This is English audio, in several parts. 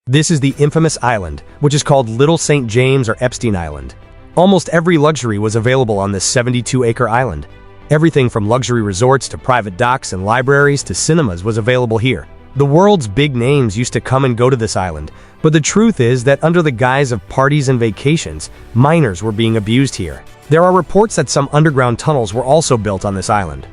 This is the infamous island, which is called Little St. James or Epstein Island. Almost every luxury was available on this 72-acre island. Everything from luxury resorts to private docks and libraries to cinemas was available here. The world's big names used to come and go to this island, but the truth is that under the guise of parties and vacations, minors were being abused here. There are reports that some underground tunnels were also built on this island.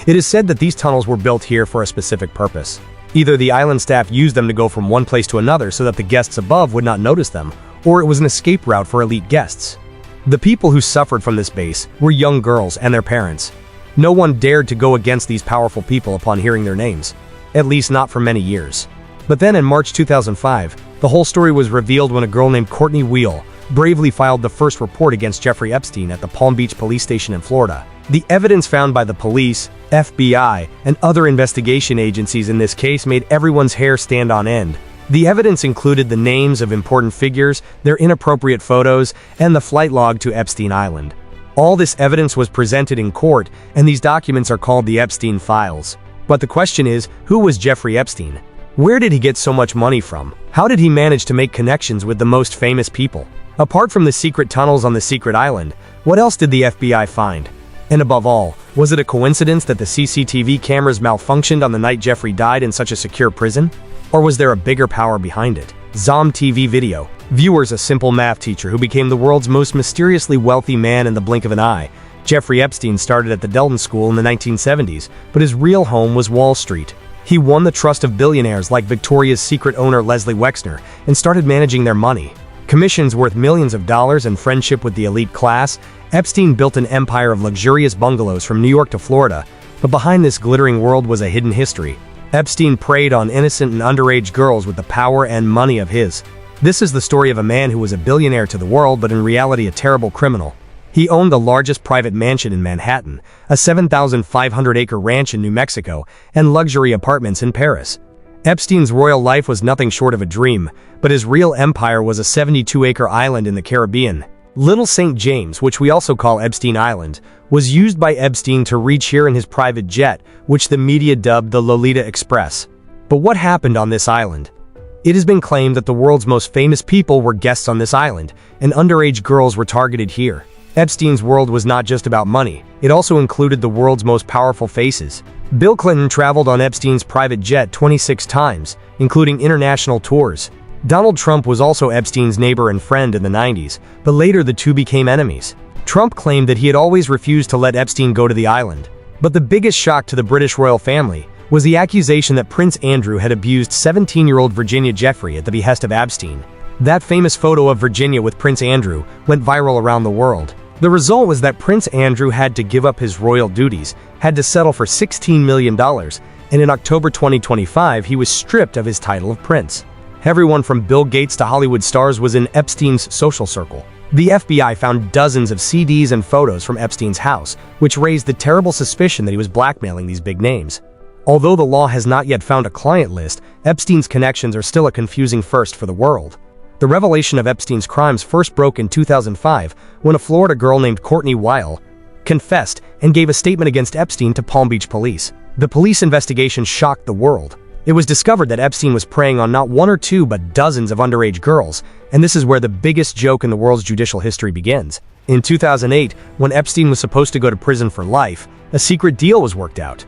It is said that these tunnels were built here for a specific purpose. Either the island staff used them to go from one place to another so that the guests above would not notice them, or it was an escape route for elite guests. The people who suffered from this base were young girls and their parents. No one dared to go against these powerful people upon hearing their names. At least not for many years. But then in March 2005, the whole story was revealed when a girl named Courtney Wheel bravely filed the first report against Jeffrey Epstein at the Palm Beach police station in Florida. The evidence found by the police, FBI, and other investigation agencies in this case made everyone's hair stand on end. The evidence included the names of important figures, their inappropriate photos, and the flight log to Epstein Island. All this evidence was presented in court, and these documents are called the Epstein Files. But the question is, who was Jeffrey Epstein? Where did he get so much money from? How did he manage to make connections with the most famous people? Apart from the secret tunnels on the secret island, what else did the FBI find? And above all, was it a coincidence that the CCTV cameras malfunctioned on the night Jeffrey died in such a secure prison? Or was there a bigger power behind it? Zom TV video. Viewers, a simple math teacher who became the world's most mysteriously wealthy man in the blink of an eye. Jeffrey Epstein started at the Delton School in the 1970s, but his real home was Wall Street. He won the trust of billionaires like Victoria's Secret owner Leslie Wexner and started managing their money. Commissions worth millions of dollars and friendship with the elite class, Epstein built an empire of luxurious bungalows from New York to Florida, but behind this glittering world was a hidden history. Epstein preyed on innocent and underage girls with the power and money of his. This is the story of a man who was a billionaire to the world but in reality a terrible criminal. He owned the largest private mansion in Manhattan, a 7,500-acre ranch in New Mexico, and luxury apartments in Paris. Epstein's royal life was nothing short of a dream, but his real empire was a 72-acre island in the Caribbean. Little St. James, which we also call Epstein Island, was used by Epstein to reach here in his private jet, which the media dubbed the Lolita Express. But what happened on this island? It has been claimed that the world's most famous people were guests on this island, and underage girls were targeted here. Epstein's world was not just about money, it also included the world's most powerful faces. Bill Clinton traveled on Epstein's private jet 26 times, including international tours. Donald Trump was also Epstein's neighbor and friend in the 90s, but later the two became enemies. Trump claimed that he had always refused to let Epstein go to the island. But the biggest shock to the British royal family was the accusation that Prince Andrew had abused 17-year-old Virginia Jeffrey at the behest of Epstein. That famous photo of Virginia with Prince Andrew went viral around the world. The result was that Prince Andrew had to give up his royal duties, had to settle for $16 million, and in October 2025 he was stripped of his title of prince. Everyone from Bill Gates to Hollywood stars was in Epstein's social circle. The FBI found dozens of CDs and photos from Epstein's house, which raised the terrible suspicion that he was blackmailing these big names. Although the law has not yet found a client list, Epstein's connections are still a confusing first for the world. The revelation of Epstein's crimes first broke in 2005 when a Florida girl named Courtney Wheel confessed and gave a statement against Epstein to Palm Beach police. The police investigation shocked the world. It was discovered that Epstein was preying on not one or two but dozens of underage girls, and this is where the biggest joke in the world's judicial history begins. In 2008, when Epstein was supposed to go to prison for life, a secret deal was worked out.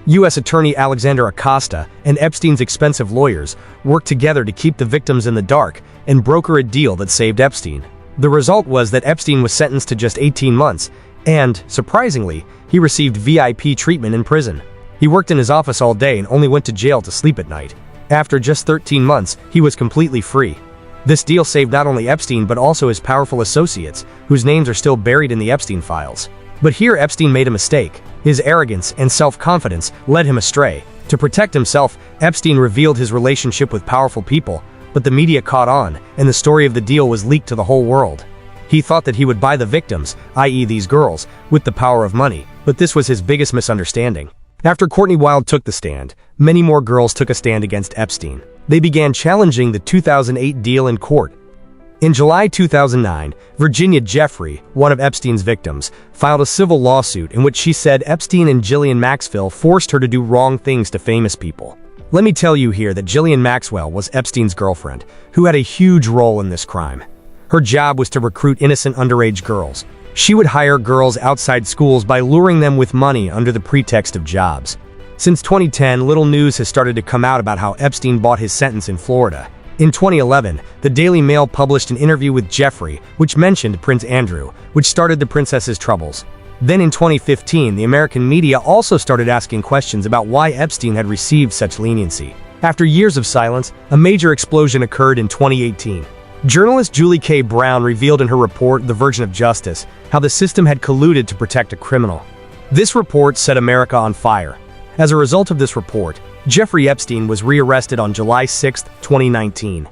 U.S. Attorney Alexander Acosta and Epstein's expensive lawyers worked together to keep the victims in the dark and broker a deal that saved Epstein. The result was that Epstein was sentenced to just 18 months, and, surprisingly, he received VIP treatment in prison. He worked in his office all day and only went to jail to sleep at night. After just 13 months, he was completely free. This deal saved not only Epstein but also his powerful associates, whose names are still buried in the Epstein files. But here Epstein made a mistake. His arrogance and self-confidence led him astray. To protect himself, Epstein revealed his relationship with powerful people, but the media caught on, and the story of the deal was leaked to the whole world. He thought that he would buy the victims, i.e. these girls, with the power of money, but this was his biggest misunderstanding. After Courtney Wheel took the stand, many more girls took a stand against Epstein. They began challenging the 2008 deal in court. In July 2009, Virginia Jeffrey, one of Epstein's victims, filed a civil lawsuit in which she said Epstein and Ghislaine Maxwell forced her to do wrong things to famous people. Let me tell you here that Ghislaine Maxwell was Epstein's girlfriend, who had a huge role in this crime. Her job was to recruit innocent underage girls. She would hire girls outside schools by luring them with money under the pretext of jobs. Since 2010, little news has started to come out about how Epstein bought his sentence in Florida. In 2011, the Daily Mail published an interview with Jeffrey, which mentioned Prince Andrew, which started the princess's troubles. Then in 2015, the American media also started asking questions about why Epstein had received such leniency. After years of silence, a major explosion occurred in 2018. Journalist Julie K. Brown revealed in her report, The Version of Justice, how the system had colluded to protect a criminal. This report set America on fire. As a result of this report, Jeffrey Epstein was rearrested on July 6, 2019.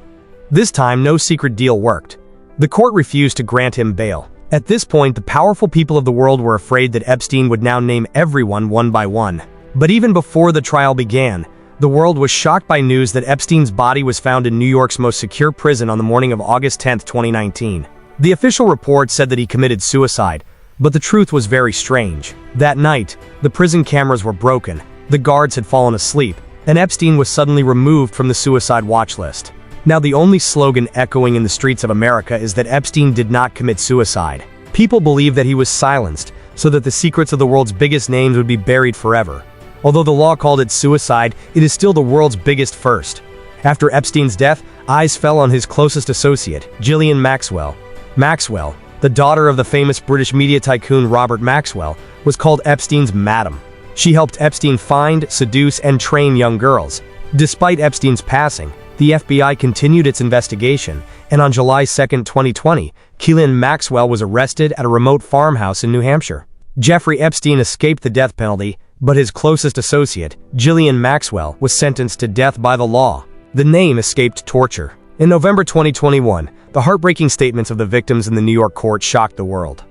This time, no secret deal worked. The court refused to grant him bail. At this point, the powerful people of the world were afraid that Epstein would now name everyone one by one. But even before the trial began, the world was shocked by news that Epstein's body was found in New York's most secure prison on the morning of August 10, 2019. The official report said that he committed suicide, but the truth was very strange. That night, the prison cameras were broken, the guards had fallen asleep, and Epstein was suddenly removed from the suicide watch list. Now the only slogan echoing in the streets of America is that Epstein did not commit suicide. People believe that he was silenced, so that the secrets of the world's biggest names would be buried forever. Although the law called it suicide, it is still the world's biggest first. After Epstein's death, eyes fell on his closest associate, Ghislaine Maxwell. Maxwell, the daughter of the famous British media tycoon Robert Maxwell, was called Epstein's Madam. She helped Epstein find, seduce, and train young girls. Despite Epstein's passing, the FBI continued its investigation, and on July 2, 2020, Ghislaine Maxwell was arrested at a remote farmhouse in New Hampshire. Jeffrey Epstein escaped the death penalty, but his closest associate, Ghislaine Maxwell, was sentenced to death by the law. The name escaped torture. In November 2021, the heartbreaking statements of the victims in the New York court shocked the world.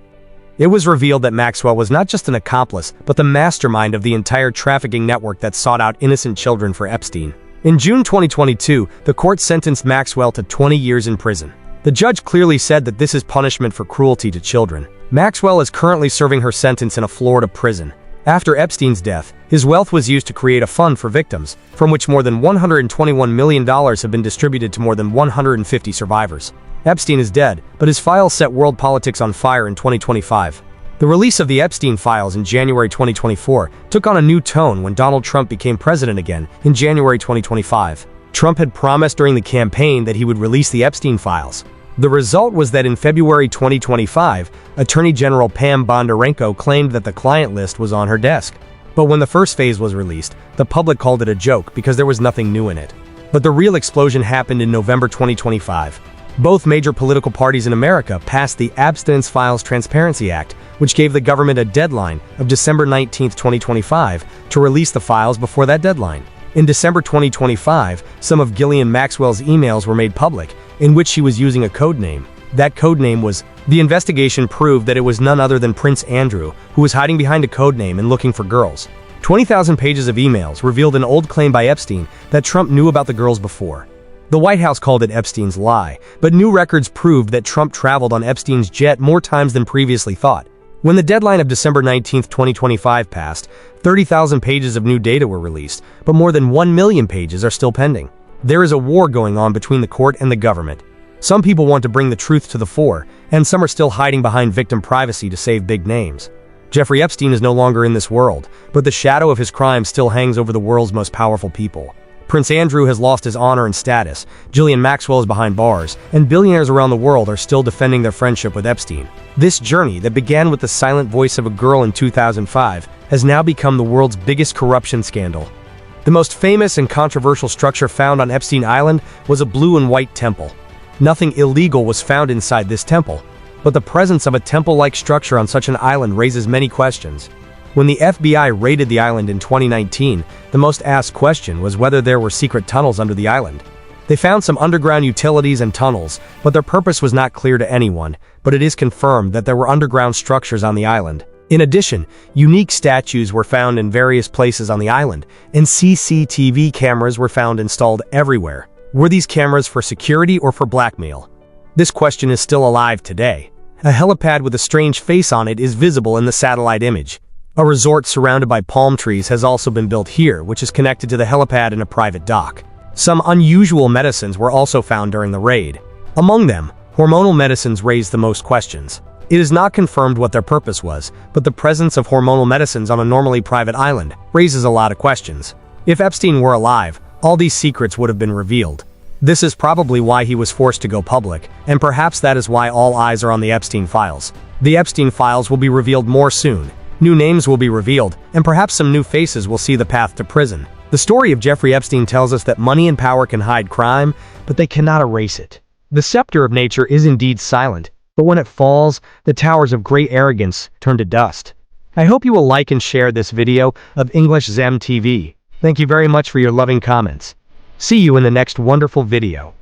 It was revealed that Maxwell was not just an accomplice, but the mastermind of the entire trafficking network that sought out innocent children for Epstein. In June 2022, the court sentenced Maxwell to 20 years in prison. The judge clearly said that this is punishment for cruelty to children. Maxwell is currently serving her sentence in a Florida prison. After Epstein's death, his wealth was used to create a fund for victims, from which more than $121 million have been distributed to more than 150 survivors. Epstein is dead, but his files set world politics on fire in 2025. The release of the Epstein files in January 2024 took on a new tone when Donald Trump became president again in January 2025. Trump had promised during the campaign that he would release the Epstein files. The result was that in February 2025, Attorney General Pam Bondarenko claimed that the client list was on her desk. But when the first phase was released, the public called it a joke because there was nothing new in it. But the real explosion happened in November 2025. Both major political parties in America passed the Abstinence Files Transparency Act, which gave the government a deadline of December 19, 2025, to release the files before that deadline. In December 2025, some of Ghislaine Maxwell's emails were made public, in which she was using a code name. That code name was... The investigation proved that it was none other than Prince Andrew, who was hiding behind a code name and looking for girls. 20,000 pages of emails revealed an old claim by Epstein that Trump knew about the girls before. The White House called it Epstein's lie, but new records proved that Trump traveled on Epstein's jet more times than previously thought. When the deadline of December 19, 2025 passed, 30,000 pages of new data were released, but more than 1 million pages are still pending. There is a war going on between the court and the government. Some people want to bring the truth to the fore, and some are still hiding behind victim privacy to save big names. Jeffrey Epstein is no longer in this world, but the shadow of his crime still hangs over the world's most powerful people. Prince Andrew has lost his honor and status, Ghislaine Maxwell is behind bars, and billionaires around the world are still defending their friendship with Epstein. This journey that began with the silent voice of a girl in 2005 has now become the world's biggest corruption scandal. The most famous and controversial structure found on Epstein Island was a blue and white temple. Nothing illegal was found inside this temple, but the presence of a temple-like structure on such an island raises many questions. When the FBI raided the island in 2019, the most asked question was whether there were secret tunnels under the island. They found some underground utilities and tunnels, but their purpose was not clear to anyone, but it is confirmed that there were underground structures on the island. In addition, unique statues were found in various places on the island, and CCTV cameras were found installed everywhere. Were these cameras for security or for blackmail? This question is still alive today. A helipad with a strange face on it is visible in the satellite image. A resort surrounded by palm trees has also been built here, which is connected to the helipad and a private dock. Some unusual medicines were also found during the raid. Among them, hormonal medicines raised the most questions. It is not confirmed what their purpose was, but the presence of hormonal medicines on a normally private island raises a lot of questions. If Epstein were alive, all these secrets would have been revealed. This is probably why he was forced to go public, and perhaps that is why all eyes are on the Epstein files. The Epstein files will be revealed more soon. New names will be revealed, and perhaps some new faces will see the path to prison. The story of Jeffrey Epstein tells us that money and power can hide crime, but they cannot erase it. The scepter of nature is indeed silent, but when it falls, the towers of great arrogance turn to dust. I hope you will like and share this video of English Zem TV. Thank you very much for your loving comments. See you in the next wonderful video.